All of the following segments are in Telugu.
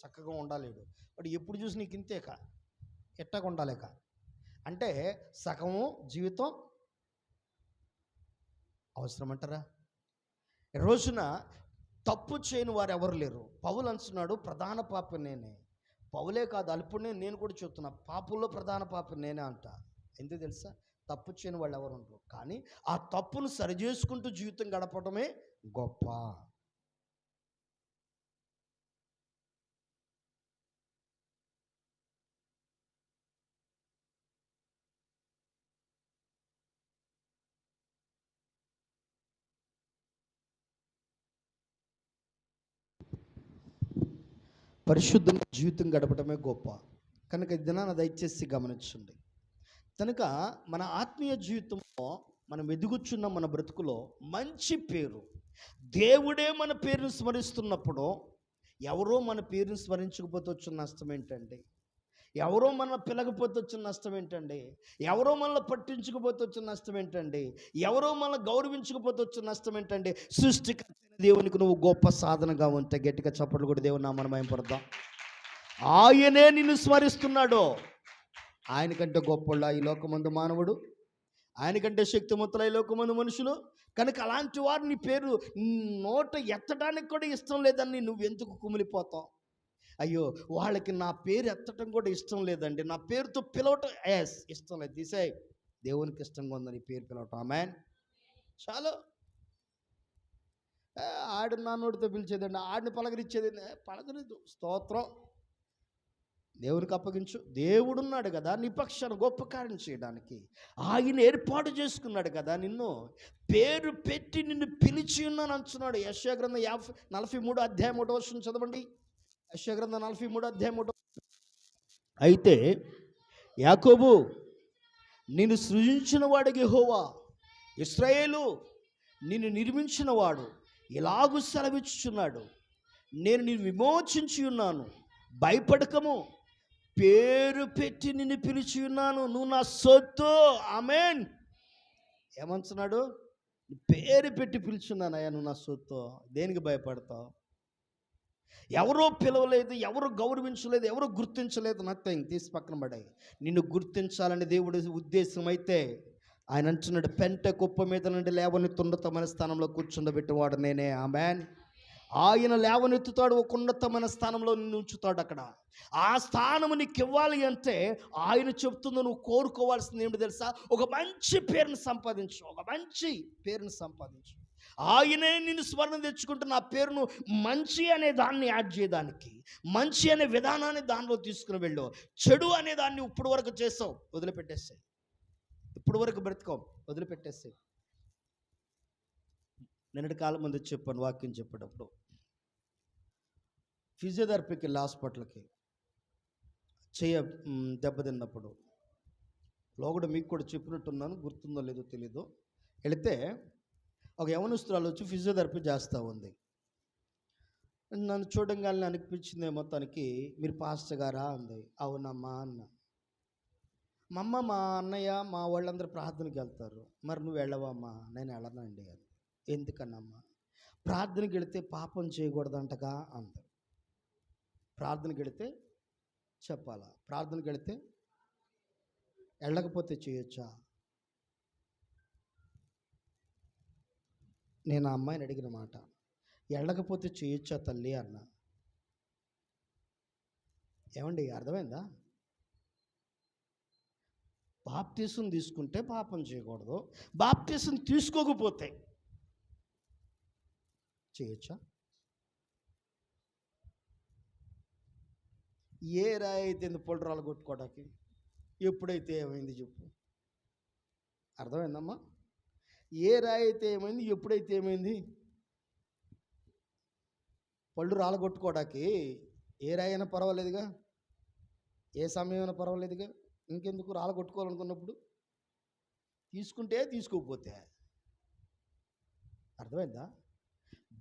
చక్కగా ఉండాలేడు. వాడు ఎప్పుడు చూసి నీకు ఇంతేక ఎట్టగా ఉండాలేక అంటే సగము జీవితం అవసరం అంటారా? రోజున తప్పు చేయని వారు ఎవరు లేరు. పౌలు అంటున్నాడు ప్రధాన పాపి నేనే. పౌలే కాదు, అల్పుడే నేను కూడా చెప్తున్నా, పాపుల్లో ప్రధాన పాపి నేనే అంట. ఎందుకు తెలుసా? తప్పు చేయని వాళ్ళు ఎవరు ఉండరు, కానీ ఆ తప్పును సరిచేసుకుంటూ జీవితం గడపడమే గొప్ప. పరిశుద్ధంగా జీవితం గడపడమే గొప్ప. కనుక ఈ దినాన్ని దయచేసి గమనించండి. కనుక మన ఆత్మీయ జీవితంలో మనం ఎదుగుచున్న మన బ్రతుకులో మంచి పేరు, దేవుడే మన పేరును స్మరిస్తున్నప్పుడు ఎవరో మన పేరును స్మరించకపోతే వచ్చిన నష్టం ఏంటండి? ఎవరో మనల్ని పిలకపోతే వచ్చిన నష్టం ఏంటండి? ఎవరో మనల్ని పట్టించుకపోతే వచ్చిన నష్టం ఏంటండి? ఎవరో మనల్ని గౌరవించకపోతే వచ్చిన నష్టం ఏంటండి? సృష్టికర్త దేవునికి నువ్వు గొప్ప సాధనగా ఉంటే గట్టిగా చప్పట్లు కూడా దేవుని నామమున మహిమపడదాం. ఆయనే నిన్ను స్మరిస్తున్నాడు. ఆయనకంటే గొప్పవాళ్ళ ఈ లోకమందు మానవుడు? ఆయనకంటే శక్తిమంతుల ఈ లోకమందు మనుషులు? కనుక అలాంటి వారు నీ పేరు నోట ఎత్తడానికి కూడా ఇష్టం లేదని నువ్వెందుకు కుమిలిపోతావు? అయ్యో వాళ్ళకి నా పేరు ఎత్తడం కూడా ఇష్టం లేదండి, నా పేరుతో పిలవటం ఇష్టం లేదు, తీసేయ్. దేవునికి ఇష్టంగా ఉందని పేరు పిలవటం. ఆమేన్. చాలు. ఆడు నా నోటితో పిలిచేదండి, ఆడిని పలకరించేది పలకరిద్దు. స్తోత్రం. దేవునికి అప్పగించు. దేవుడున్నాడు కదా నీ పక్షాన గొప్ప కార్యం చేయడానికి. ఆయన ఏర్పాటు చేసుకున్నాడు కదా నిన్ను, పేరు పెట్టి నిన్ను పిలిచి ఉన్నాను అంటున్నాడు. యెషయా గ్రంథం 43 అధ్యాయం 1 వచనం చదవండి. యెషయా గ్రంథం 43 అధ్యాయం 1. అయితే యాకోబు నిన్ను సృజించిన వాడికి యెహోవా, ఇశ్రాయేలు నిన్ను నిర్మించిన వాడు ఇలాగు సెలవిచ్చుచున్నాడు, నేను నిన్ను విమోచించి ఉన్నాను, భయపడకము, పేరు పెట్టి నిన్ను పిలిచి ఉన్నాను, నువ్వు నా సొత్తు. ఆమేన్. ఏమంటున్నాడు? పేరు పెట్టి పిలుచున్నానయ్యా, నువ్వు నా సొత్తు. దేనికి భయపడతావు? ఎవరో పిలవలేదు, ఎవరు గౌరవించలేదు, ఎవరు గుర్తించలేదు, నథింగ్. తీసి పక్కన పడాయి. నిన్ను గుర్తించాలని దేవుడి ఉద్దేశం అయితే ఆయన అంటున్నాడు, పెంట కుప్ప మీద నుండి లేవనెత్తి ఉన్నతమైన స్థానంలో కూర్చుండబెట్టేవాడు నేనే. ఆమేన్. ఆయన లేవనెత్తుతాడు, ఒక ఉన్నతమైన స్థానంలో నిన్ను ఉంచుతాడు. అక్కడ ఆ స్థానం నీకు ఇవ్వాలి అంటే ఆయన చెప్తుంది, నువ్వు కోరుకోవాల్సింది ఏమిటి తెలుసా? ఒక మంచి పేరుని సంపాదించు, ఒక మంచి పేరుని సంపాదించు. ఆయనే నిన్ను స్మరణ తెచ్చుకుంటూ నా పేరును మంచి అనే దాన్ని యాడ్ చేయడానికి, మంచి అనే విధానాన్ని దానిలో తీసుకుని వెళ్ళు. చెడు అనే దాన్ని ఇప్పుడు వరకు చేసావు, వదిలిపెట్టేస్తాయి. ఇప్పుడు వరకు బ్రతుకో, వదిలిపెట్టేస్తాయి. నిన్నటి కాలం ముందు చెప్పాను వాక్యం చెప్పేటప్పుడు, ఫిజియోథెరపీకి వెళ్ళి హాస్పిటల్కి చెయ్య దెబ్బతిన్నప్పుడు, లోగడ మీకు కూడా చెప్పినట్టున్నాను, గుర్తుందో లేదో తెలీదు. వెళితే ఒక యవనస్తురాలు వచ్చి ఫిజియోథెరపీ చేస్తూ ఉంది. నన్ను చూడంగానే అనిపించింది మొత్తానికి, మీరు పాస్టర్ గారా అంది. అవునమ్మా అన్న. మా అమ్మ, మా అన్నయ్య, మా వాళ్ళందరూ ప్రార్థనకి వెళ్తారు, మరి నువ్వు వెళ్ళవమ్మా? నేను వెళ్ళనండి అని. ఎందుకన్నమ్మా? ప్రార్థనకి వెళితే పాపం చేయకూడదంటగా అంది. ప్రార్థనకి వెళితే చెప్పాలా? ప్రార్థనకి వెళితే వెళ్ళకపోతే చేయొచ్చా? నేను ఆ అమ్మాయిని అడిగిన మాట, వెళ్ళకపోతే చేయొచ్చా తల్లి అన్న. ఏమండి అర్థమైందా? బాప్టిజం తీసుకుంటే పాపం చేయకూడదు, బాప్టిజం తీసుకోకపోతే చేయొచ్చా? ఏ రాయి అయితే పొలరాలు కొట్టుకోవడానికి? ఎప్పుడైతే ఏమైంది చెప్పు? అర్థమైందమ్మా? ఏ రాయి అయితే ఏమైంది, ఎప్పుడైతే ఏమైంది? పళ్ళు రాలగొట్టుకోవడానికి ఏ రాయి అయినా పర్వాలేదుగా, ఏ సమయం అయినా పర్వాలేదుగా. ఇంకెందుకు రాలగొట్టుకోవాలనుకున్నప్పుడు? తీసుకుంటే తీసుకోకపోతే. అర్థమైందా?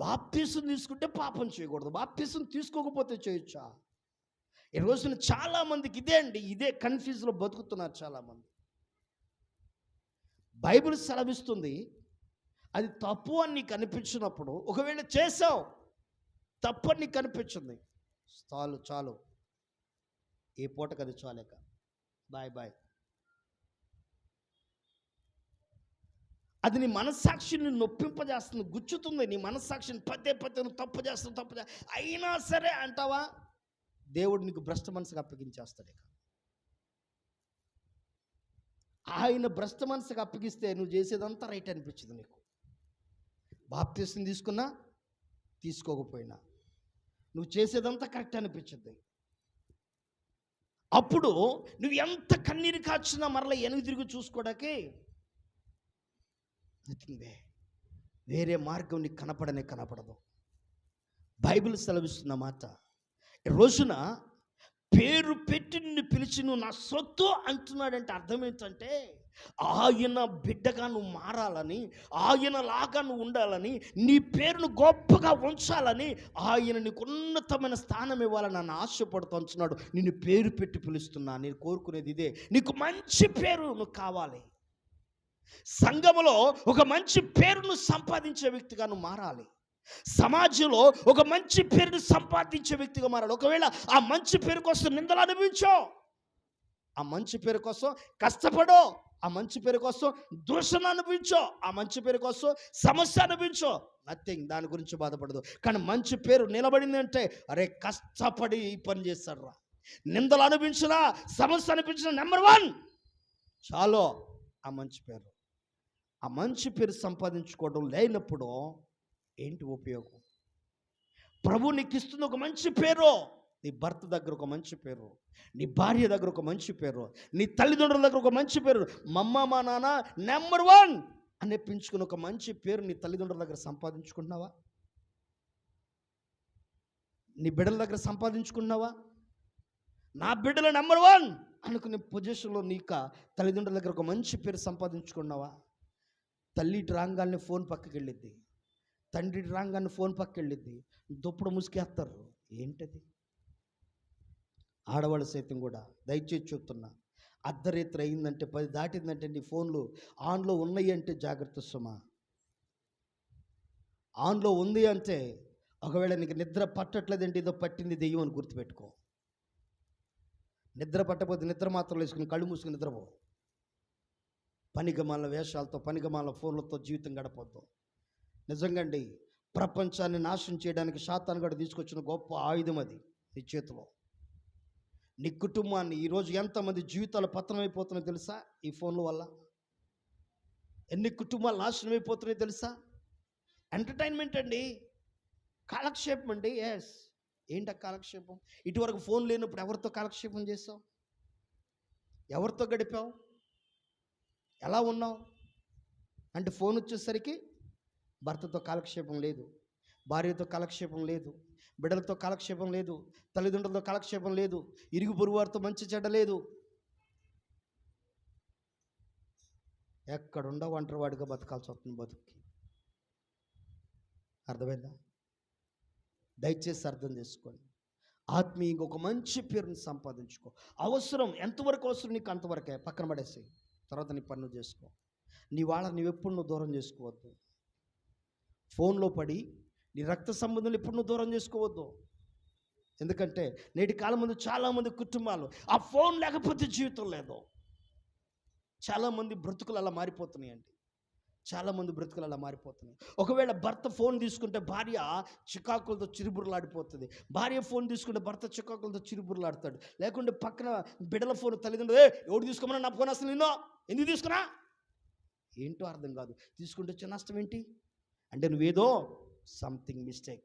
బాప్టిజం తీసుకుంటే పాపం చేయకూడదు, బాప్టిజం తీసుకోకపోతే చేయొచ్చా? ఈ రోజున చాలామందికి ఇదే అండి, ఇదే కన్ఫ్యూజ్లో బతుకుతున్నారు చాలామంది. బైబిల్ సెలవిస్తుంది, అది తప్పు అని నీకు అనిపించినప్పుడు, ఒకవేళ చేసావు తప్పు అని నీకు అనిపించింది, చాలు చాలు, ఏ పూటకు అది చాలేక, బాయ్ బాయ్. అది నీ మనస్సాక్షిని నొప్పింపజేస్తుంది, గుచ్చుతుంది నీ మనస్సాక్షిని. పదే పదే నువ్వు తప్పు చేస్తావు, అయినా సరే అంటావా, దేవుడు నీకు భ్రష్ట మనసుకు అప్పగించేస్తాడు. ఇక ఆయన భ్రష్ట మనసుకు అప్పగిస్తే నువ్వు చేసేదంతా రైట్ అనిపించింది నీకు. బాప్తిసం తీసుకున్నా తీసుకోకపోయినా నువ్వు చేసేదంతా కరెక్ట్ అనిపించింది. అప్పుడు నువ్వు ఎంత కన్నీరు కాచినా మరలా వెనక్కి తిరిగి చూసుకోవడానికి వేరే మార్గం నీకు కనపడదు. బైబిల్ సెలవిస్తున్న మాట, రోజున పేరు పెట్టి నిన్ను పిలిచి నువ్వు నా సొత్తు అంటున్నాడంటే అర్థం ఏంటంటే, ఆయన బిడ్డగా నువ్వు మారాలని, ఆయనలాగా నువ్వు ఉండాలని, నీ పేరును గొప్పగా ఉంచాలని, ఆయన నీకు ఉన్నతమైన స్థానం ఇవ్వాలని నన్ను ఆశపడుతున్నాడు. నిన్ను పేరు పెట్టి పిలుస్తున్నా. నేను కోరుకునేది ఇదే, నీకు మంచి పేరు నువ్వు కావాలి. సంఘములో ఒక మంచి పేరును సంపాదించే వ్యక్తిగా నువ్వు మారాలి. సమాజంలో ఒక మంచి పేరును సంపాదించే వ్యక్తిగా మారాలి. ఒకవేళ ఆ మంచి పేరు కోసం నిందలు అనుభవించో, ఆ మంచి పేరు కోసం కష్టపడో, ఆ మంచి పేరు కోసం దూషణ అనుభవించో, ఆ మంచి పేరు కోసం సమస్య అనుభవించో, నథింగ్, దాని గురించి బాధపడదు. కానీ మంచి పేరు నిలబడింది అంటే, అరే కష్టపడి ఈ పని చేస్తాడు రా, నిందలు అనిపించినా సమస్య అనిపించిన నెంబర్ 1 చాలు ఆ మంచి పేరు. ఆ మంచి పేరు సంపాదించుకోవడం లేనప్పుడు ఏంటి ఉపయోగం? ప్రభు నీకు ఇస్తుంది ఒక మంచి పేరు. నీ భర్త దగ్గర ఒక మంచి పేరు, నీ భార్య దగ్గర ఒక మంచి పేరు, నీ తల్లిదండ్రుల దగ్గర ఒక మంచి పేరు. మమ్మ మా నాన్న నెంబర్ 1 అని పెంచుకుని ఒక మంచి పేరు నీ తల్లిదండ్రుల దగ్గర సంపాదించుకుంటున్నావా? నీ బిడ్డల దగ్గర సంపాదించుకున్నావా? నా బిడ్డల నెంబర్ 1 అనుకునే పొజిషన్లో నీక తల్లిదండ్రుల దగ్గర ఒక మంచి పేరు సంపాదించుకున్నావా? తల్లి రాగానే ఫోన్ పక్కకి వెళ్ళిద్ది, తండ్రి రాగానే ఫోన్ పక్కకి వెళ్ళిద్ది, దుప్పుడు ముసుకేస్తారు. ఏంటది? ఆడవాళ్ళు సైతం కూడా దయచేసి చెప్తున్నా, అర్ధరాత్రి అయిందంటే 10 దాటిందంటే నీ ఫోన్లు ఆన్లో ఉన్నాయి అంటే జాగ్రత్త సుమా. ఆన్లో ఉంది అంటే ఒకవేళ నీకు నిద్ర పట్టట్లేదంటే ఏదో పట్టింది దెయ్యం అని గుర్తుపెట్టుకో. నిద్ర పట్టకపోతే నిద్ర మాత్రం వేసుకుని కళ్ళు మూసుకుని నిద్రపో. పనిగమాల వేషాలతో, పనిగమాల ఫోన్లతో జీవితం గడపొద్దు. నిజంగా అండి, ప్రపంచాన్ని నాశనం చేయడానికి సాతాను గడు తీసుకొచ్చిన గొప్ప ఆయుధం అది నీ చేతిలో. నీ కుటుంబాన్ని ఈరోజు ఎంతమంది జీవితాలు పతనం అయిపోతున్నాయో తెలుసా? ఈ ఫోన్ల వల్ల ఎన్ని కుటుంబాలు నాశనం అయిపోతున్నాయో తెలుసా? ఎంటర్టైన్మెంట్ అండి, కాలక్షేపం అండి. ఎస్, ఏంటి కాలక్షేపం? ఇటువరకు ఫోన్ లేనప్పుడు ఎవరితో కాలక్షేపం చేసావు? ఎవరితో గడిపావు? ఎలా ఉన్నావు? అంటే ఫోన్ వచ్చేసరికి భర్తతో కాలక్షేపం లేదు, భార్యతో కాలక్షేపం లేదు, బిడ్డలతో కాలక్షేపం లేదు, తల్లిదండ్రులతో కాలక్షేపం లేదు, ఇరుగు పొరుగు వారితో మంచి చెడ్డ లేదు. ఎక్కడుండో ఒంటరివాడిగా బతకాల్సి వస్తుంది బతుక్కి. అర్థమైందా? దయచేసి అర్థం చేసుకోండి. ఆత్మీయంగా ఒక మంచి పేరుని సంపాదించుకో. అవసరం ఎంతవరకు అవసరం నీకు అంతవరకే, పక్కన పడేసి తర్వాత నీ పనులు చేసుకో. నీ వాళ్ళని నువ్వెప్పుడు నువ్వు దూరం చేసుకోవద్దు. ఫోన్లో పడి నీ రక్త సంబంధాలు ఎప్పుడు నువ్వు దూరం చేసుకోవద్దు. ఎందుకంటే నేటి కాలం ముందు చాలామంది కుటుంబాలు ఆ ఫోన్ లేకపోతే జీవితం లేదు. చాలామంది బ్రతుకులు అలా మారిపోతున్నాయండి, చాలామంది బ్రతుకులు అలా మారిపోతున్నాయి. ఒకవేళ భర్త ఫోన్ తీసుకుంటే భార్య చికాకులతో చిరుబుర్లాడిపోతుంది, భార్య ఫోన్ తీసుకుంటే భర్త చికాకులతో చిరుబుర్లాడతాడు. లేకుంటే పక్కన బిడ్డల ఫోన్ తల్లిదండ్రులు, ఎవడు తీసుకోమన్నా నా ఫోన్ అసలు నిన్నో ఎందుకు తీసుకున్నా, ఏంటో అర్థం కాదు. తీసుకుంటే వచ్చే నష్టం ఏంటి అంటే నువ్వేదో సంథింగ్ మిస్టేక్,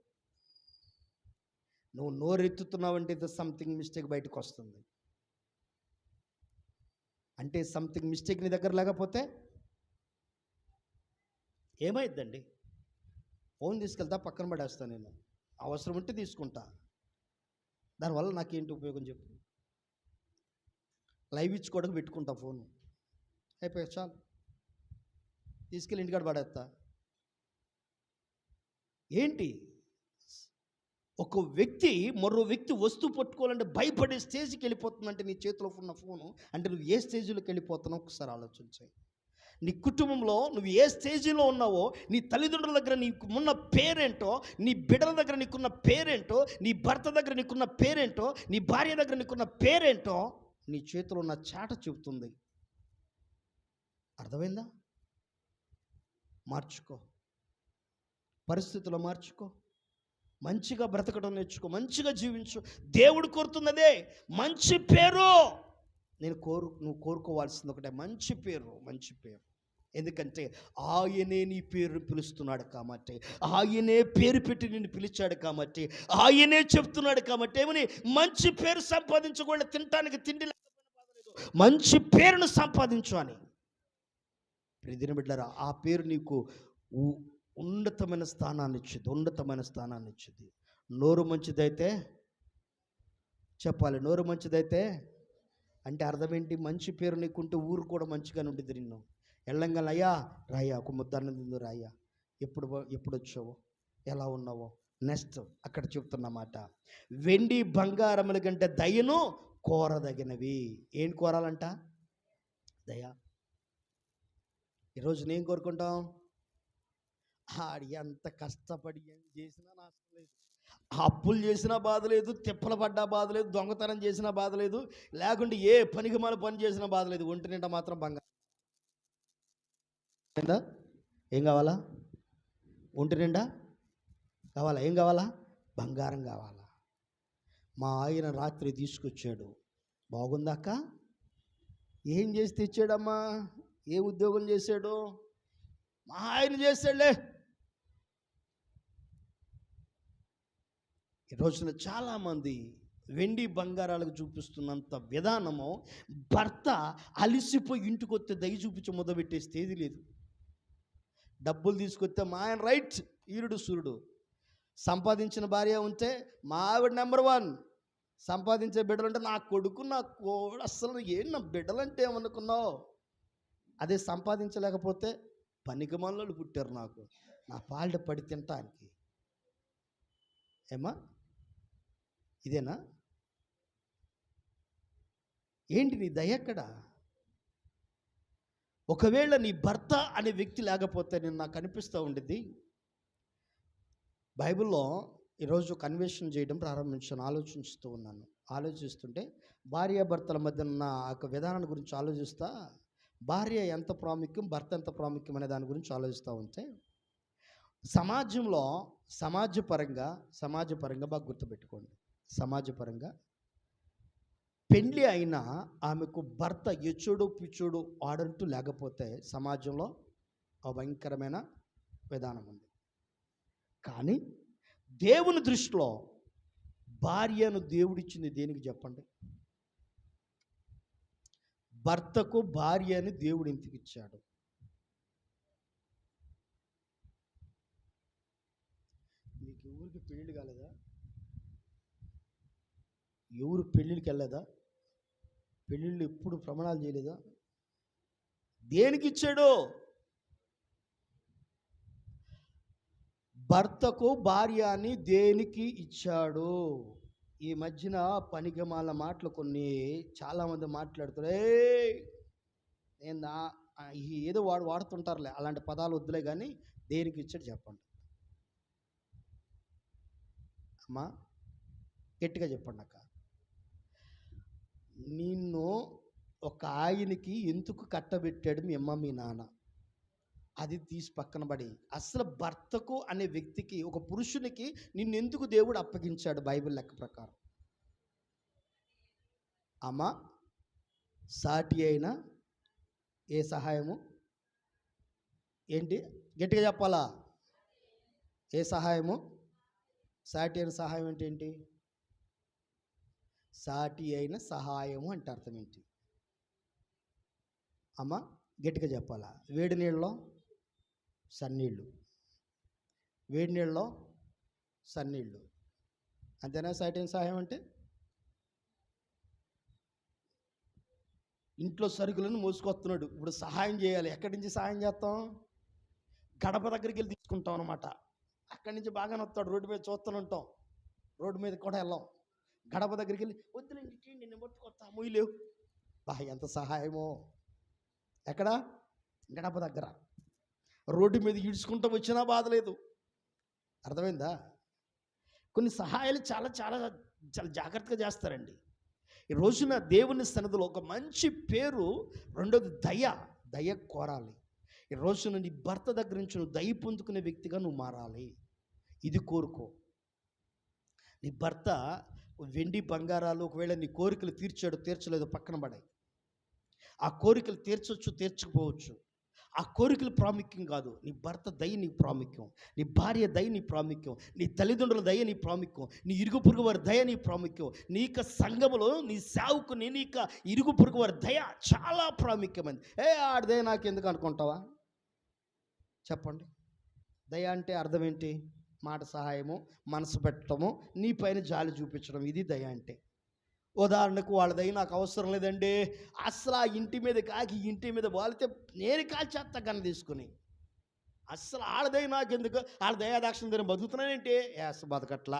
నువ్వు నోరెత్తుతున్నావంటే ఇది సంథింగ్ మిస్టేక్ బయటకు వస్తుంది. అంటే సంథింగ్ మిస్టేక్ నీ దగ్గర లేకపోతే ఏమైద్దండి? ఫోన్ తీసుకెళ్తా, పక్కన పడేస్తాను నేను, అవసరం ఉంటే తీసుకుంటా, దానివల్ల నాకేంటి ఉపయోగం చెప్పు? లైవ్ ఇచ్చుకోవడానికి పెట్టుకుంటా ఫోను, అయిపోయా చాలు, తీసుకెళ్ళి ఇంటికాడ పడేస్తా. ఏంటి? ఒక వ్యక్తి మరో వ్యక్తి వస్తువు పట్టుకోవాలంటే భయపడే స్టేజ్కి వెళ్ళిపోతుందంటే నీ చేతిలో ఉన్న ఫోను అంటే నువ్వు ఏ స్టేజ్లోకి వెళ్ళిపోతున్నావు ఒకసారి ఆలోచించాయి. నీ కుటుంబంలో నువ్వు ఏ స్టేజీలో ఉన్నావో, నీ తల్లిదండ్రుల దగ్గర నీకు ఉన్న పేరేంటో, నీ బిడ్డల దగ్గర నీకున్న పేరేంటో, నీ భర్త దగ్గర నీకున్న పేరేంటో, నీ భార్య దగ్గర నీకున్న పేరేంటో నీ చేతిలో ఉన్న చాట చెబుతుంది. అర్థమైందా? మార్చుకో, పరిస్థితులు మార్చుకో, మంచిగా బ్రతకడం నేర్చుకో, మంచిగా జీవించు. దేవుడు కోరుతుంది అదే, మంచి పేరు. నువ్వు కోరుకోవాల్సింది ఒకటే, మంచి పేరు, మంచి పేరు. ఎందుకంటే ఆయనే నీ పేరు పిలుస్తున్నాడు కాబట్టి, ఆయనే పేరు పెట్టి నిన్ను పిలిచాడు కాబట్టి, ఆయనే చెప్తున్నాడు కాబట్టి, ఏమని? మంచి పేరు సంపాదించకుండా తినటానికి తిండి లేకపోయినా బాధలేదు, మంచి పేరును సంపాదించు అని. ప్రియమైన బిడ్డలారా, ఆ పేరు నీకు ఉన్నతమైన స్థానాన్ని ఇచ్చింది, ఉన్నతమైన స్థానాన్ని ఇచ్చింది. నోరు మంచిదైతే చెప్పాలి, నోరు మంచిదైతే అంటే అర్థం ఏంటి? మంచి పేరు నీకుంటే ఊరు కూడా మంచిగానే ఉంటుంది. నిన్ను ఎల్లంగా అయ్యా రాయ్యా, ఒక ముద్దన్న తిందు రాయ్యా, ఎప్పుడు వచ్చావో, ఎలా ఉన్నావో, నెక్స్ట్ అక్కడ చెప్తున్నమాట, వెండి బంగారముల కంటే దయను కోరదగినవి. ఏం కోరాలంట? దయ. ఈరోజు నేను కోరుకుంటాం, ఆడి ఎంత కష్టపడి ఏం చేసినా నష్టం లేదు, అప్పులు చేసినా బాధ లేదు, తిప్పలు పడ్డా బాధ లేదు, దొంగతనం చేసినా బాధ లేదు, లేకుంటే ఏ పనికి మన పని చేసినా బాధ లేదు, ఒంటి నిండా మాత్రం బంగారం. ఏం కావాలా? ఒంటి నిండా కావాలా? ఏం కావాలా? బంగారం కావాలా? మా ఆయన రాత్రి తీసుకొచ్చాడు, బాగుందాక? ఏం చేసి తెచ్చాడమ్మా? ఏ ఉద్యోగం చేశాడు? మా ఆయన చేశాడులే. ఈ రోజున చాలామంది వెండి బంగారాలకు చూపిస్తున్నంత విధానము భర్త అలిసిపోయి ఇంటికి వస్తే దయ చూపించి మొదలుపెట్టే స్టేజ్ లేదు. డబ్బులు తీసుకొస్తే మా ఆయన రైట్, ఈరుడు సూర్యుడు. సంపాదించిన భార్య ఉంటే మా ఆవిడ నెంబర్ 1, సంపాదించే బిడ్డలు అంటే నా కొడుకు, నా కోడు, అస్సలు ఏం నా బిడ్డలంటే ఏమనుకున్నావు? అదే సంపాదించలేకపోతే పనికిమాలినోళ్ళు పుట్టారు నాకు, నా పాలిట పడి తినటానికి. ఏమా ఇదేనా? ఏంటి నీ దయ ఎక్కడ? ఒకవేళ నీ భర్త అనే వ్యక్తి లేకపోతే నేను నాకు అనిపిస్తూ ఉండిద్ది, బైబిల్లో ఈరోజు కన్వర్షన్ చేయడం ప్రారంభించాను, ఆలోచిస్తూ ఉన్నాను. ఆలోచిస్తుంటే భార్యాభర్తల మధ్య ఉన్న ఒక విధానాన్ని గురించి ఆలోచిస్తా, భార్య ఎంత ప్రాముఖ్యం, భర్త ఎంత ప్రాముఖ్యం అనే దాని గురించి ఆలోచిస్తూ ఉంటే, సమాజపరంగా బాగా గుర్తుపెట్టుకోండి, సమాజపరంగా పెళ్ళి అయినా ఆమెకు భర్త ఎచ్చుడు పిచ్చుడు ఆడంటూ లేకపోతే సమాజంలో ఒక భయంకరమైన విధానం ఉంది. కానీ దేవుని దృష్టిలో భార్యను దేవుడిచ్చింది దేనికి చెప్పండి? భర్తకు భార్యని దేవుడు ఎందుకు ఇచ్చాడు? మీకు ఎవరికి పెళ్ళిళ్ళు కాలేదా? ఎవరు పెళ్ళిళ్ళకి వెళ్ళలేదా? పెళ్ళిళ్ళు ఎప్పుడు ప్రమాణాలు చేయలేదా? దేనికి ఇచ్చాడు? భర్తకు భార్య అని దేనికి ఇచ్చాడు? ఈ మధ్యన పనికిమాల మాటలు కొన్ని చాలామంది మాట్లాడుతారు. నేను ఏదో వాడుతుంటారులే, అలాంటి పదాలు వద్దులే, కానీ దేనికి ఇచ్చాడు చెప్పండి అమ్మా, గట్టిగా చెప్పండి అక్క. నిన్ను ఒక ఆయనకి ఎందుకు కట్టబెట్టాడు మీ అమ్మ మీ నాన్న? అది తీసి పక్కన పడి, అసలు భర్తకు అనే వ్యక్తికి, ఒక పురుషునికి నిన్నెందుకు దేవుడు అప్పగించాడు బైబిల్ లెక్క ప్రకారం? అమ్మ, సాటి అయిన ఏ సహాయము? ఏంటి గట్టిగా చెప్పాలా? ఏ సహాయము? సాటి అయిన సహాయం అంటే ఏంటి? సాటి అయిన సహాయము అంటే అర్థం ఏంటి? అమ్మ గట్టిగా చెప్పాలా? వేడి నీళ్ళలో సన్నీళ్ళు, వేడి నీళ్ళలో సన్నీళ్ళు, అంతేనా సాటి అయిన సహాయం అంటే? ఇంట్లో సరుకులను మోసుకొస్తున్నాడు, ఇప్పుడు సహాయం చేయాలి. ఎక్కడి నుంచి సహాయం చేస్తాం? గడప దగ్గరికి వెళ్ళి తీసుకుంటాం అనమాట. అక్కడి నుంచి బాగానే వస్తాడు, రోడ్డు మీద చూస్తూనే ఉంటాం, రోడ్డు మీద కూడా వెళ్ళాం. గడప దగ్గరికి వెళ్ళి వద్దులేండి నిన్ను పట్టుకొస్తా, మొయ్యలేవు. ఎంత సహాయమో! ఎక్కడ? గడప దగ్గర రోడ్డు మీద ఈడ్చుకుంటూ వచ్చినా బాధ లేదు. అర్థమైందా? కొన్ని సహాయాలు చాలా చాలా చాలా జాగ్రత్తగా చేస్తారండి. ఈ రోజున దేవుని సన్నిధిలో ఒక మంచి పేరు, రెండోది దయ కోరాలి. ఈ రోజున నీ భర్త దగ్గర నుంచి నువ్వు దయ పొందుకునే వ్యక్తిగా నువ్వు మారాలి. ఇది కోరుకో. నీ భర్త వెండి బంగారాలు ఒకవేళ నీ కోరికలు తీర్చలేదో పక్కన పడాయి. ఆ కోరికలు తీర్చొచ్చు, తీర్చకపోవచ్చు. ఆ కోరికలు ప్రాముఖ్యం కాదు. నీ భర్త దయ నీ ప్రాముఖ్యం, నీ భార్య దయ నీ ప్రాముఖ్యం, నీ తల్లిదండ్రుల దయ నీ ప్రాముఖ్యం, నీ ఇరుగు పొరుగు వారి దయ నీ ప్రాముఖ్యం, నీ యొక్క సంఘములో నీ సేవకుని, నీ యొక్క ఇరుగు పొరుగు వారి దయ చాలా ప్రాముఖ్యమైనది. ఆడదయ నాకెందుకు అనుకుంటావా? చెప్పండి. దయ అంటే అర్థం ఏంటి? మాట సహాయము, మనసు పెట్టడము, నీ పైన జాలి చూపించడం, ఇది దయ అంటే. ఉదాహరణకు వాళ్ళదై నాకు అవసరం లేదండి, అసలు ఆ ఇంటి మీద కాకి ఇంటి మీద వాలితే నేను కాల్చేస్తా గన్న తీసుకుని, అసలు వాళ్ళదై నాకెందుకు, వాళ్ళ దయాదాక్షిణ్యం నేను బతుకుతున్నానంటే బతకట్లా,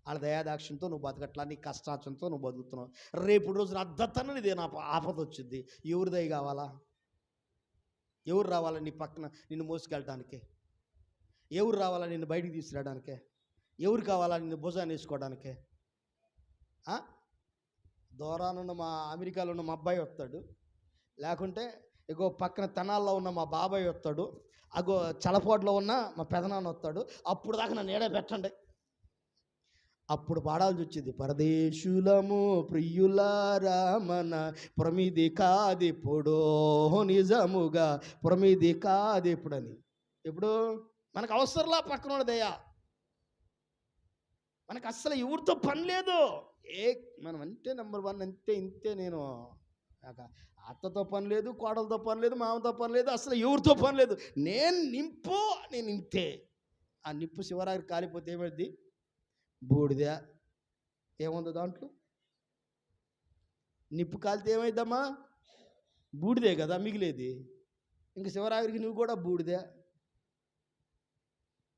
వాళ్ళ దయాదాక్షిణ్యంతో నువ్వు బతకట్లా, నీ కష్టాచంతో నువ్వు బతుకుతున్నావు. రేపు రోజున అద్దతన ఇదే నా ఆపద వచ్చింది. ఎవరి దయ కావాలా? ఎవరు రావాలా నీ పక్కన నిన్ను మోసుకెళ్ళటానికి? ఎవరు రావాలా నిన్ను బయటికి తీసుకురావడానికే? ఎవరు కావాలా నిన్ను భుజాన్ని వేసుకోవడానికే? దూరానున్న మా అమెరికాలో ఉన్న మా అబ్బాయి వస్తాడు, లేకుంటే ఇగో పక్కన తెనాల్లో ఉన్న మా బాబాయ్ వస్తాడు, అగో చలపోట్లో ఉన్న మా పెదనాన్న వస్తాడు. అప్పుడు దాకా నన్ను ఏడే పెట్టండి. అప్పుడు పాడాల్సి వచ్చింది, పరదేశులము ప్రియులారా మన ప్రమిది కాదిప్పుడో నిజముగా ప్రమిది కాదిప్పుడని. ఇప్పుడు మనకు అవసరంలా పక్కన దయ, మనకు అస్సలు ఎవరితో పని లేదు. మనం అంటే నెంబర్ 1 అంతే, ఇంతే. నేను అత్తతో పని లేదు, కోడలతో పని లేదు, మామతో పని లేదు, అసలు ఎవరితో పని లేదు. నేను ఇంతే. ఆ నిప్పు శివరాత్రి కాలిపోతే ఏమైంది? బూడిద. ఏముంది దాంట్లో? నిప్పు కాలితే ఏమైందమ్మా? బూడిదే కదా మిగిలేది. ఇంక శివరాత్రికి నువ్వు కూడా బూడిదే.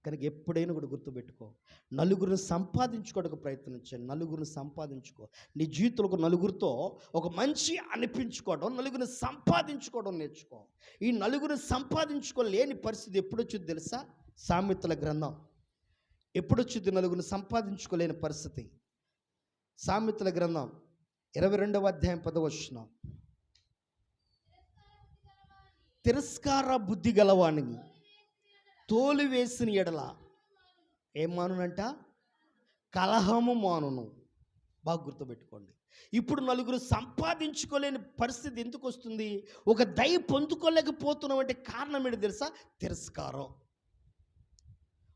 కనుక ఎప్పుడైనా కూడా గుర్తుపెట్టుకో, నలుగురిని సంపాదించుకోవడానికి ప్రయత్నించండి. నలుగురిని సంపాదించుకో. నీ జీవితంలో నలుగురితో ఒక మంచి అనిపించుకోవడం, నలుగురిని సంపాదించుకోవడం నేర్చుకో. ఈ నలుగురిని సంపాదించుకోలేని పరిస్థితి ఎప్పుడొచ్చింది తెలుసా? సామెతల గ్రంథం ఎప్పుడొచ్చింది నలుగురిని సంపాదించుకోలేని పరిస్థితి? సామెతల గ్రంథం 22వ అధ్యాయం 10వ వచనం. తిరస్కార బుద్ధి గలవాణిని తోలివేసిన ఎడల ఏం మానునంట? కలహము మానును. బాగా గుర్తుపెట్టుకోండి. ఇప్పుడు నలుగురు సంపాదించుకోలేని పరిస్థితి ఎందుకు వస్తుంది? ఒక దయ పొందుకోలేకపోతున్నాం అంటే కారణం ఏంటి తెలుసా? తిరస్కారం.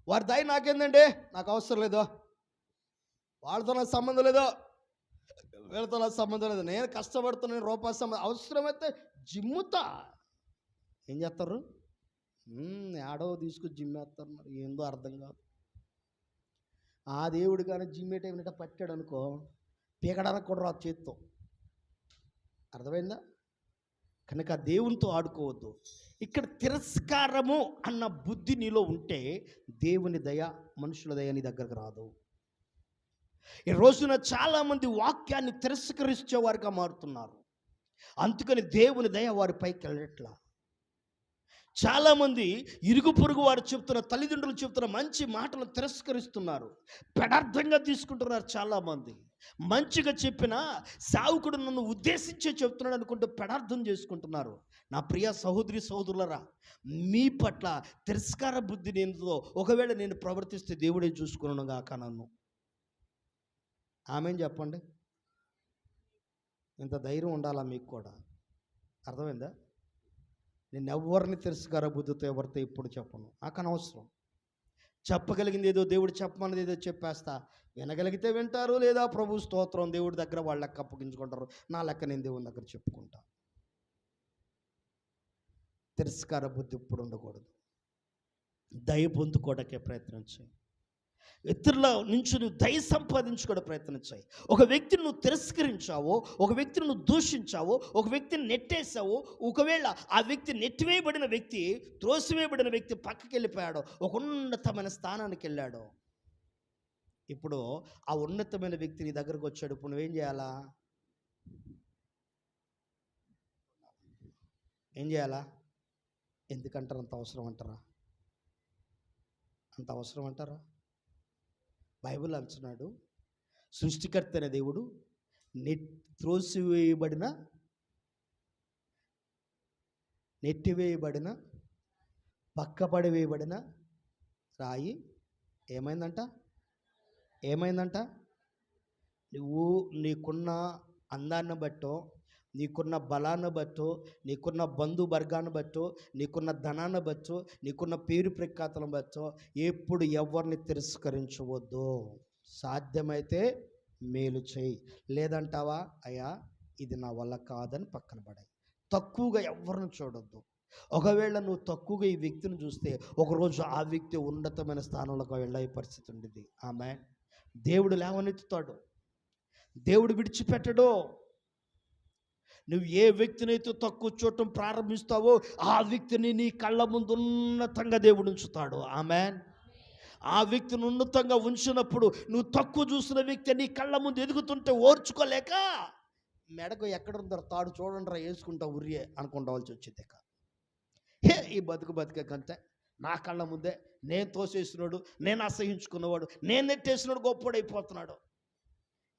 వారి దయ నాకేందండి, నాకు అవసరం లేదో, వాళ్ళతో నాకు సంబంధం లేదో, వీళ్ళతో నాకు సంబంధం లేదు, నేను కష్టపడుతున్నాను, రూపాయి సంబంధం, అవసరమైతే జిమ్ముతా. ఏం చేస్తారు? ఆడో తీసుకుని జిమ్ వేస్తారు. మరి ఏందో అర్థం కాదు. ఆ దేవుడు కానీ జిమ్ ఏ టైం పట్టాడు అనుకో, పీకడానికి కూడా రాదు చేత్తో. అర్థమైందా? కనుక దేవునితో ఆడుకోవద్దు. ఇక్కడ తిరస్కారము అన్న బుద్ధి నీలో ఉంటే దేవుని దయ, మనుషుల దయ నీ దగ్గరకు రాదు. ఈ రోజున చాలామంది వాక్యాన్ని తిరస్కరించేవారుగా మారుతున్నారు. అందుకని దేవుని దయ వారి పైకి వెళ్ళట్లా. చాలామంది ఇరుగు పొరుగు వారు చెప్తున్న, తల్లిదండ్రులు చెప్తున్న మంచి మాటలు తిరస్కరిస్తున్నారు, పెడార్థంగా తీసుకుంటున్నారు. చాలామంది మంచిగా చెప్పినా సావుకుడు నన్ను ఉద్దేశించే చెప్తున్నాడు అనుకుంటూ పెడార్థం చేసుకుంటున్నారు. నా ప్రియ సహోదరి సహోదరులరా, మీ పట్ల తిరస్కార బుద్ధి నేను ఒకవేళ నేను ప్రవర్తిస్తే దేవుడే చూసుకున్నాను గాక నన్ను. ఆమెన్ చెప్పండి. ఇంత ధైర్యం ఉండాలా మీకు కూడా. అర్థమైందా? నేను ఎవరిని తిరస్కార బుద్ధితో ఎవరితో ఇప్పుడు చెప్పను. నాకు అనవసరం. చెప్పగలిగింది ఏదో దేవుడు చెప్పమన్నది ఏదో చెప్పేస్తా. వినగలిగితే వింటారు, లేదా ప్రభు స్తోత్రం దేవుడి దగ్గర వాళ్ళ లెక్క అప్పగించుకుంటారు. నా లెక్క నేను దేవుని దగ్గర చెప్పుకుంటా. తిరస్కార బుద్ధి ఇప్పుడు ఉండకూడదు. దయ పొందుకోవడానికే ప్రయత్నించాయి. ఇతరుల నుంచి నువ్వు దయ సంపాదించుకోవడం ప్రయత్నించాయి. ఒక వ్యక్తిని నువ్వు తిరస్కరించావో, ఒక వ్యక్తిని నువ్వు దూషించావో, ఒక వ్యక్తిని నెట్టేసావో, ఒకవేళ ఆ వ్యక్తి నెట్టివేయబడిన వ్యక్తి, త్రోసివేయబడిన వ్యక్తి పక్కకి వెళ్ళిపోయాడో, ఒక ఉన్నతమైన స్థానానికి వెళ్ళాడో, ఇప్పుడు ఆ ఉన్నతమైన వ్యక్తి నీ దగ్గరకు వచ్చాడు. ఇప్పుడు నువ్వేం చేయాలా? ఏం చేయాలా? ఎందుకంటారు? అంత అవసరం అంటారా? అంత అవసరం అంటారా? బైబిల్ అంటున్నాడు, సృష్టికర్త అనే దేవుడు త్రోసివేయబడిన, నెట్టివేయబడిన, పక్కపడి వేయబడిన రాయి ఏమైందంట? నువ్వు నీకున్న అందాన్ని బట్టో, నీకున్న బలాన్ని బట్టో, నీకున్న బంధువర్గాన్ని బట్టో, నీకున్న ధనాన్ని బట్టో, నీకున్న పేరు ప్రఖ్యాతలను బట్టో ఎప్పుడు ఎవరిని తిరస్కరించవద్దు. సాధ్యమైతే మేలు చేయి, లేదంటావా అయ్యా ఇది నా వల్ల కాదని పక్కన పడాయి. తక్కువగా ఎవరిని చూడొద్దు. ఒకవేళ నువ్వు తక్కువగా ఈ వ్యక్తిని చూస్తే ఒకరోజు ఆ వ్యక్తి ఉన్నతమైన స్థానంలోకి వెళ్ళే పరిస్థితి ఉండేది. ఆమె దేవుడు లేవనెత్తుతాడు, దేవుడు విడిచిపెట్టడు. నువ్వు ఏ వ్యక్తినైతే తక్కువ చూడటం ప్రారంభిస్తావో ఆ వ్యక్తిని నీ కళ్ళ ముందు ఉన్నతంగా దేవుడు ఉంచుతాడు. ఆమెన్. ఆ వ్యక్తిని ఉన్నతంగా ఉంచినప్పుడు నువ్వు తక్కువ చూసిన వ్యక్తి నీ కళ్ళ ముందు ఎదుగుతుంటే ఓర్చుకోలేక మెడకు ఎక్కడుందో తాడు చూడండిరా వేసుకుంటా ఉరియే అనుకుంటావాల్సి వచ్చింది. ఈ బతుకే కంటే నా కళ్ళ ముందే నేను తోసేసినాడు, నేను అసహించుకున్నవాడు, నేను నెట్టేసినాడు గొప్పడైపోతున్నాడు.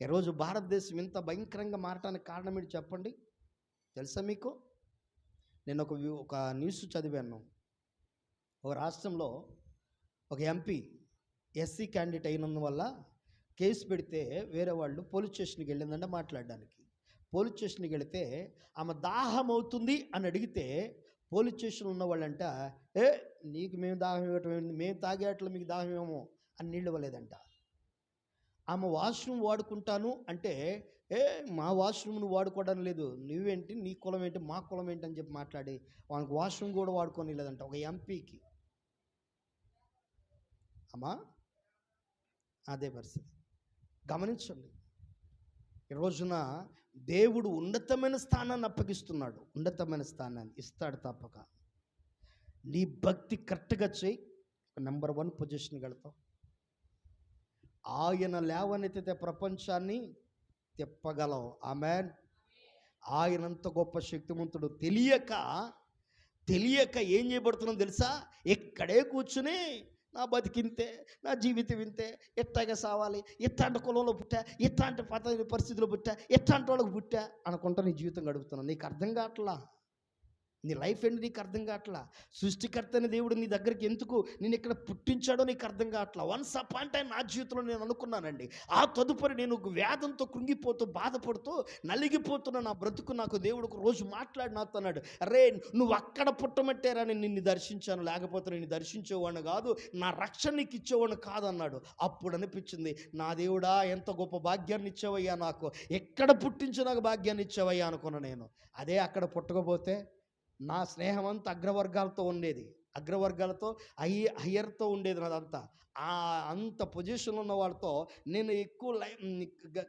ఈరోజు భారతదేశం ఇంత భయంకరంగా మారటానికి కారణం ఏంటి చెప్పండి? తెలుసా మీకు? నేను ఒక న్యూస్ చదివాను. ఒక రాష్ట్రంలో ఒక ఎంపీ ఎస్సీ క్యాండిడేట్ అయినందువల్ల కేసు పెడితే వేరే వాళ్ళు పోలీస్ స్టేషన్కి వెళ్ళిందంటే మాట్లాడడానికి. పోలీస్ స్టేషన్కి వెళితే ఆమె దాహం అవుతుంది అని అడిగితే పోలీస్ స్టేషన్లో ఉన్న వాళ్ళంట, నీకు మేము దాహం ఇవ్వటం, మేము తాగేట్లు మీకు దాహం ఏమో అని నీళ్ళు ఇవ్వలేదంట. ఆమె వాష్రూమ్ వాడుకుంటాను అంటే, మా వాష్రూమ్ను వాడుకోవడం లేదు, నువ్వేంటి, నీ కులం ఏంటి, మా కులం ఏంటి అని చెప్పి మాట్లాడి వాళ్ళకి వాష్రూమ్ కూడా వాడుకొని లేదంట ఒక ఎంపీకి. అమ్మా అదే పరిస్థితి. గమనించండి, ఈ రోజున దేవుడు ఉన్నతమైన స్థానాన్ని అప్పగిస్తున్నాడు. ఉన్నతమైన స్థానాన్ని ఇస్తాడు తప్పక. నీ భక్తి కరెక్ట్గా చేయి, నెంబర్ 1 పొజిషన్కి వెళ్తావు. ఆయన లేవనెత్తితే ప్రపంచాన్ని తిప్పగలవు. ఆమెన్. ఆయనంత గొప్ప శక్తివంతుడు. తెలియక ఏం చేయబడుతున్నాం తెలుసా? ఇక్కడే కూర్చుని నా బతికింతే, నా జీవితం ఇంతే, ఎట్టాగా సావాలి, ఎట్లాంటి కులంలో పుట్టా, ఎట్లాంటి పరిస్థితుల్లో పుట్టా, ఎట్లాంటి వాళ్ళకి పుట్టా అనుకుంటా నీ జీవితం గడుపుతున్నావు. నీకు అర్థం కావట్లా, నీ లైఫ్ ఏంటి నీకు అర్థం కావట్లా. సృష్టికర్త అనే దేవుడు నీ దగ్గరికి ఎందుకు నేను ఇక్కడ పుట్టించాడో నీకు అర్థం కావట్లా. వన్స్ అపాన్ టైం నా జీవితంలో నేను అనుకున్నానండి, ఆ తదుపరి నేను వేదంతో కృంగిపోతూ బాధపడుతూ నలిగిపోతున్న నా బ్రతుకు నాకు దేవుడు ఒక రోజు మాట్లాడి నాతో అన్నాడు, అరే నువ్వు అక్కడ పుట్టమట్టారా నేను నిన్ను దర్శించాను, లేకపోతే నేను దర్శించేవాడిని కాదు, నా రక్షణ నీకు ఇచ్చేవాడిని కాదన్నాడు. అప్పుడు అనిపించింది, నా దేవుడా ఎంత గొప్ప భాగ్యాన్ని ఇచ్చావయ్యా, నాకు ఎక్కడ పుట్టించి నాకు భాగ్యాన్ని ఇచ్చావయ్యా అనుకున్నా నేను. అదే అక్కడ పుట్టకపోతే నా స్నేహం అంతా అగ్రవర్గాలతో ఉండేది, అగ్రవర్గాలతో హయ్యర్తో ఉండేది నాదంతా. అంత పొజిషన్లో ఉన్న వాళ్ళతో నేను ఎక్కువ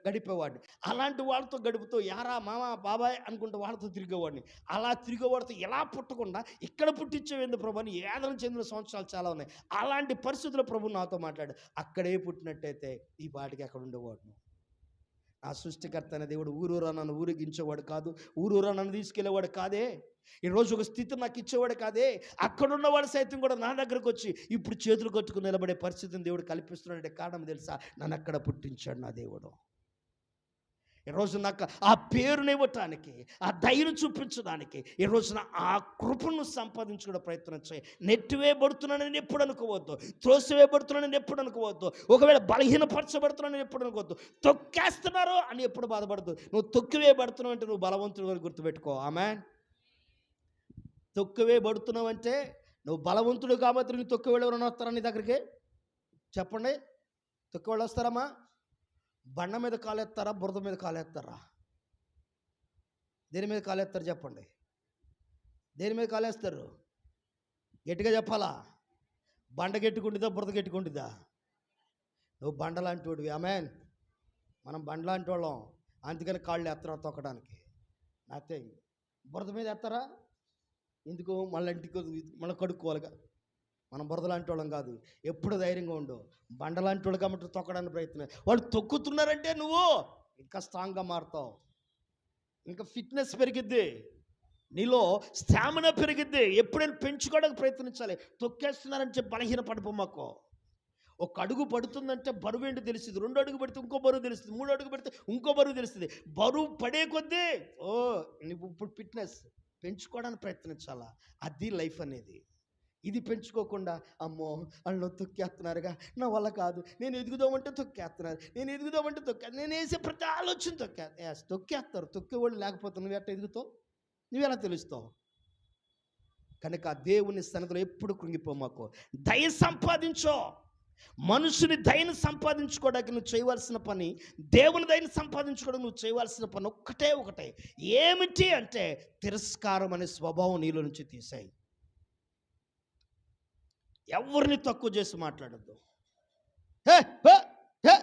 గడిపేవాడిని. అలాంటి వాళ్ళతో గడుపుతూ యారా మామ బాబాయ్ అనుకుంటూ వాళ్ళతో తిరిగేవాడిని. అలా తిరిగేవాడితో ఎలా పుట్టకుండా ఇక్కడ పుట్టించేవేంది ప్రభు అని వేదన చెందిన సంవత్సరాలు చాలా ఉన్నాయి. అలాంటి పరిస్థితుల్లో ప్రభు నాతో మాట్లాడు, అక్కడే పుట్టినట్టయితే ఈ పాటికి అక్కడ ఉండేవాడు. ఆ సృష్టికర్త అనే దేవుడు ఊరూరా నన్ను ఊరేగించేవాడు కాదు, ఊరూరా నన్ను తీసుకెళ్లేవాడు కాదే, ఈరోజు ఒక స్థితి నాకు ఇచ్చేవాడు కాదే. అక్కడున్నవాడు సైతం కూడా నా దగ్గరకు వచ్చి ఇప్పుడు చేతులు కట్టుకుని నిలబడే పరిస్థితిని దేవుడు కల్పిస్తున్నాడంటే కారణం తెలుసా? నన్ను అక్కడ పుట్టించాడు నా దేవుడు. ఈరోజు నాకు ఆ పేరుని ఇవ్వటానికి, ఆ దయను చూపించడానికి, ఈ రోజున ఆ కృపను సంపాదించుకునే ప్రయత్నం చేయి. నెట్టివేయబడుతున్నానని ఎప్పుడు అనుకోవద్దు, త్రోసివేయబడుతున్నానని ఎప్పుడు అనుకోవద్దు, ఒకవేళ బలహీనపరచబడుతున్నానని ఎప్పుడు అనుకోవద్దు, తొక్కేస్తున్నారు అని ఎప్పుడు బాధపడద్దు. నువ్వు తొక్కివేయబడుతున్నావు అంటే నువ్వు బలవంతుడు అని గుర్తుపెట్టుకో. ఆమెన్. తొక్కివేయబడుతున్నావు అంటే నువ్వు బలవంతుడు కాబట్టి నువ్వు తొక్కివేళ్ళు ఎవరైనా వస్తారా నీ దగ్గరికి? చెప్పండి, తొక్కివేళ్ళు వస్తారమ్మా? బండ మీద కాలేస్తారా, బురద మీద కాలేస్తారా? దేని మీద కాలేస్తారు చెప్పండి? దేని మీద కాలేస్తారు? గట్టిగా చెప్పాలా? బండ గెట్టుకుంటుందా, బురద గెట్టుకుంటుందా? నువ్వు బండ లాంటి వాడివి. ఆమెన్. మనం బండ లాంటి వాళ్ళం, అందుకని కాళ్ళు ఎత్తరా తొక్కడానికి. నాతే బురద మీద ఎత్తారా ఎందుకు? మళ్ళీ ఇంటికి మళ్ళీ కడుక్కోవాలిగా. మనం బురద లాంటి వాళ్ళం కాదు, ఎప్పుడు ధైర్యంగా ఉండు. బండ లాంటి వాళ్ళు కాబట్టి తొక్కడానికి ప్రయత్నం. వాళ్ళు తొక్కుతున్నారంటే నువ్వు ఇంకా స్ట్రాంగ్గా మారుతావు, ఇంకా ఫిట్నెస్ పెరిగిద్ది. నీలో స్టామినా పెరిగిద్ది. ఎప్పుడైనా పెంచుకోవడానికి ప్రయత్నించాలి. తొక్కేస్తున్నారని చెప్పి బలహీన పడిపోమాకో. ఒక అడుగు పడుతుందంటే బరువు ఏంటో తెలుస్తుంది. 2 అడుగు పెడితే ఇంకో బరువు తెలుస్తుంది. 3 అడుగు పెడితే ఇంకో బరువు తెలుస్తుంది. బరువు పడే కొద్దీ నువ్వు ఇప్పుడు ఫిట్నెస్ పెంచుకోవడానికి ప్రయత్నించాలా. అది లైఫ్ అనేది. ఇది పెంచుకోకుండా అమ్మో వాళ్ళు తొక్కేస్తున్నారుగా, నా వల్ల కాదు, నేను ఎదుగుదామంటే తొక్కేస్తున్నారు, నేను వేసే ప్రతి ఆలోచన తొక్కేస్తారు. తొక్కేవాళ్ళు లేకపోతే నువ్వు ఎట్లా ఎదుగుతావు? నువ్వెలా తెలుస్తావు? కనుక దేవుని సన్నిధిలో ఎప్పుడు కృంగిపోమాకు. దయ సంపాదించో. మనుషుని దయను సంపాదించుకోవడానికి నువ్వు చేయవలసిన పని, దేవుని దయను సంపాదించుకోవడానికి నువ్వు చేయవలసిన పని ఒకటే. ఏమిటి అంటే తిరస్కారం అనే స్వభావం నీలో నుంచి తీసేయి. ఎవరిని తక్కువ చేసి మాట్లాడద్దు. హే హే హే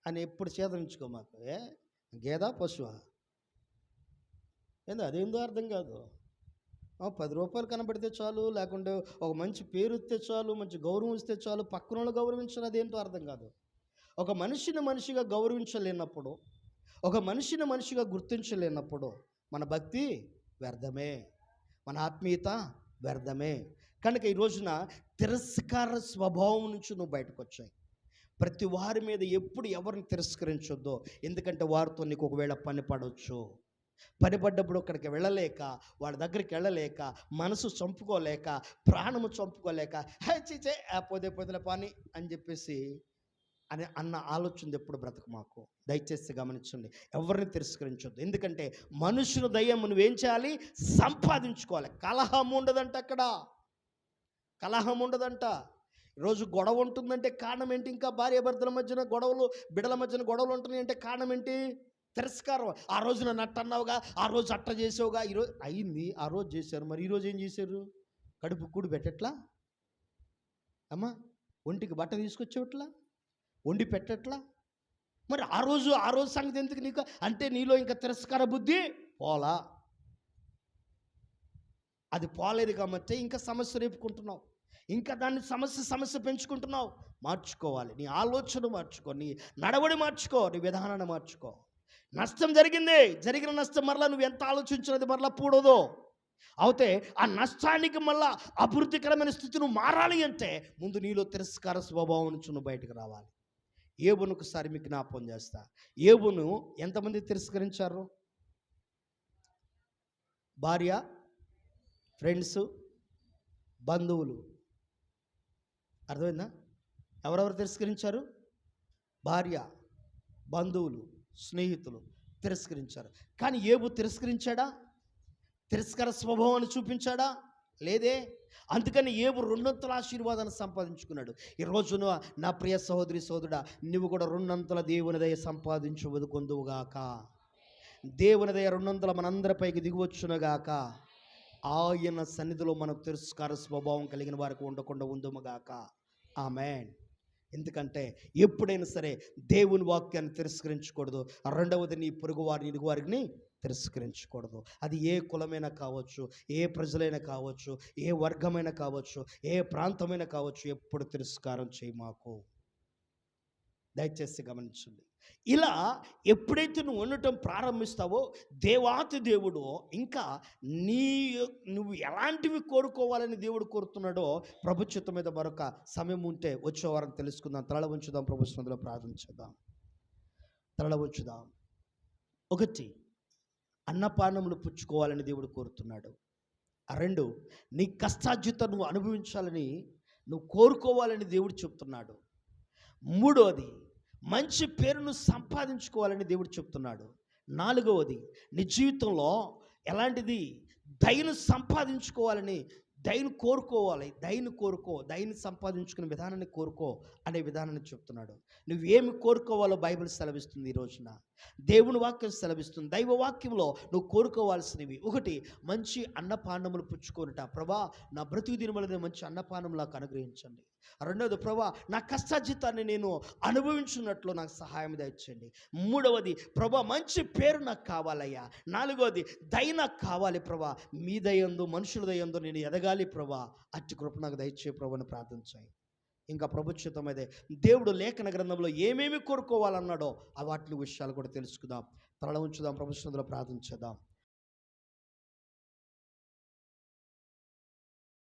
అని ఎప్పుడు చేదరించుకో. మాకు గేదా పశువా అదేందో అర్థం కాదు. 10 రూపాయలు కనబడితే చాలు, లేకుంటే ఒక మంచి పేరు ఇస్తే చాలు, మంచి గౌరవం ఇస్తే చాలు, పక్కన వాళ్ళు గౌరవించాలి. అదేంటో అర్థం కాదు. ఒక మనిషిని మనిషిగా గౌరవించలేనప్పుడు, ఒక మనిషిని మనిషిగా గుర్తించలేనప్పుడు మన భక్తి వ్యర్థమే, మన ఆత్మీయత వ్యర్థమే. కనుక ఈ రోజున తిరస్కార స్వభావం నుంచి నువ్వు బయటకు వచ్చాయి. ప్రతి వారి మీద ఎప్పుడు ఎవరిని తిరస్కరించొద్దో. ఎందుకంటే వారితో నీకు ఒకవేళ పని పడవచ్చు. పని పడ్డప్పుడు అక్కడికి వెళ్ళలేక, వాడి దగ్గరికి వెళ్ళలేక, మనసు చంపుకోలేక, ప్రాణము చంపుకోలేక చే పోతే పని అని చెప్పేసి అన్న ఆలోచన ఎప్పుడు బ్రతకు మాకు. దయచేసి గమనించండి, ఎవరిని తిరస్కరించొద్దు. ఎందుకంటే మనుషుల దయ్యము నువ్వేం చేయాలి? సంపాదించుకోవాలి. కలహం ఉండదంట. అక్కడ కలహం ఉండదంట. ఈరోజు గొడవ ఉంటుందంటే కారణం ఏంటి? ఇంకా భార్యాభర్తల మధ్యన గొడవలు, బిడ్డల మధ్యన గొడవలు ఉంటున్నాయి అంటే కారణం ఏంటి? తిరస్కారం. ఆ రోజు నన్ను అట్ట అన్నావుగా, ఆ రోజు అట్ట చేసావుగా, ఈరోజు అయింది, ఆ రోజు చేశారు, మరి ఈరోజు ఏం చేశారు? కడుపు కూడి పెట్టట్లా అమ్మా, ఒంటికి బట్ట తీసుకొచ్చేవట్లా, వండి పెట్టట్లా, మరి ఆ రోజు సంగతి ఎందుకు నీకు? అంటే నీలో ఇంకా తిరస్కార బుద్ధి పోలా. అది పోలేదు కాబట్టి ఇంకా సమస్య రేపుకుంటున్నావు, ఇంకా దాన్ని సమస్య పెంచుకుంటున్నావు. మార్చుకోవాలి. నీ ఆలోచన మార్చుకో, నీ నడవడి మార్చుకో, నీ విధానాన్ని మార్చుకో. నష్టం జరిగిన నష్టం మరలా నువ్వు ఎంత ఆలోచించినది మరలా పూడదు. అయితే ఆ నష్టానికి మళ్ళా అభివృద్ధికరమైన స్థితి నువ్వు మారాలి అంటే ముందు నీలో తిరస్కార స్వభావం నుంచి నువ్వు బయటకు రావాలి. ఏబును ఒకసారి మీకు జ్ఞాపకం చేస్తా. ఏబును ఎంతమంది తిరస్కరించారు? భార్య, ఫ్రెండ్స్, బంధువులు. అర్థమైందా? ఎవరెవరు తిరస్కరించారు? భార్య, బంధువులు, స్నేహితులు తిరస్కరించారు. కానీ ఏబు తిరస్కరించాడా? తిరస్కార స్వభావాన్ని చూపించాడా? లేదే. అందుకని ఏబు 2 ఆశీర్వాదాన్ని సంపాదించుకున్నాడు. ఈ రోజున నా ప్రియ సహోదరి సోదరుడా, నువ్వు కూడా 2 దేవుని దయ సంపాదించుకొందువుగాక. దేవుని దయ 2 మనందరిపైకి దిగువచ్చునుగాక. ఆయన సన్నిధిలో మనం తిరస్కార స్వభావం కలిగిన వారికి ఉండకుండా ఉందుముగాక. ఆమేన్. ఎందుకంటే ఎప్పుడైనా సరే దేవుని వాక్యాన్ని తిరస్కరించకూడదు. రెండవది, నీ పొరుగు వారిని, ఇరుగు వారిని తిరస్కరించకూడదు. అది ఏ కులమైనా కావచ్చు, ఏ ప్రజలైనా కావచ్చు, ఏ వర్గమైనా కావచ్చు, ఏ ప్రాంతమైనా కావచ్చు, ఎప్పుడు తిరస్కారం చేయమాకు. దయచేసి గమనించండి. ఇలా ఎప్పుడైతే నువ్వు ఉండటం ప్రారంభిస్తావో దేవాతి దేవుడు ఇంకా నువ్వు ఎలాంటివి కోరుకోవాలని దేవుడు కోరుతున్నాడో ప్రభుత్వం మీద మరొక సమయం ఉంటే వచ్చే వారం తెలుసుకుందాం. తల ఉంచుదాం, ప్రభుత్వంలో ప్రార్థించుదాం. తల ఉంచుదాం. 1, అన్నపానములు పుచ్చుకోవాలని దేవుడు కోరుతున్నాడు. 2, నీ కష్టార్జిత నువ్వు అనుభవించాలని నువ్వు కోరుకోవాలని దేవుడు చెప్తున్నాడు. 3, మంచి పేరును సంపాదించుకోవాలని దేవుడు చెప్తున్నాడు. 4, నీ జీవితంలో ఎలాంటిది? దయను సంపాదించుకోవాలని, దయను కోరుకోవాలి. దయను సంపాదించుకునే విధానాన్ని కోరుకో అనే విధానాన్ని చెప్తున్నాడు. నువ్వేమి కోరుకోవాలో బైబిల్ సెలవిస్తుంది. ఈ రోజున దేవుని వాక్యం సెలవిస్తుంది. దైవ వాక్యంలో నువ్వు కోరుకోవాల్సినవి: 1, మంచి అన్నపానములు పుచ్చుకోనుట. ప్రభా, నా బ్రతుకు దినములని మంచి అన్నపానం నాకు అనుగ్రహించండి. 2, ప్రభా, నా కష్టార్జితాన్ని నేను అనుభవించున్నట్లు నాకు సహాయం దయచేయండి. 3, ప్రభా, మంచి పేరు నాకు కావాలయ్యా. 4, దయ నాకు కావాలి ప్రభా. మీ దయందు, మనుషుల దయందు నేను ఎదగాలి ప్రభా. అట్టి కృప నాకు దయచే ప్రభుని ప్రార్థించాయి. ఇంకా ప్రభుత్వం అయితే దేవుడు లేఖన గ్రంథంలో ఏమేమి కోరుకోవాలన్నాడో వాటి విషయాలు కూడా తెలుసుకుందాం. తల ఉంచుదాం, ప్రభుత్వంలో ప్రార్థించేద్దాం.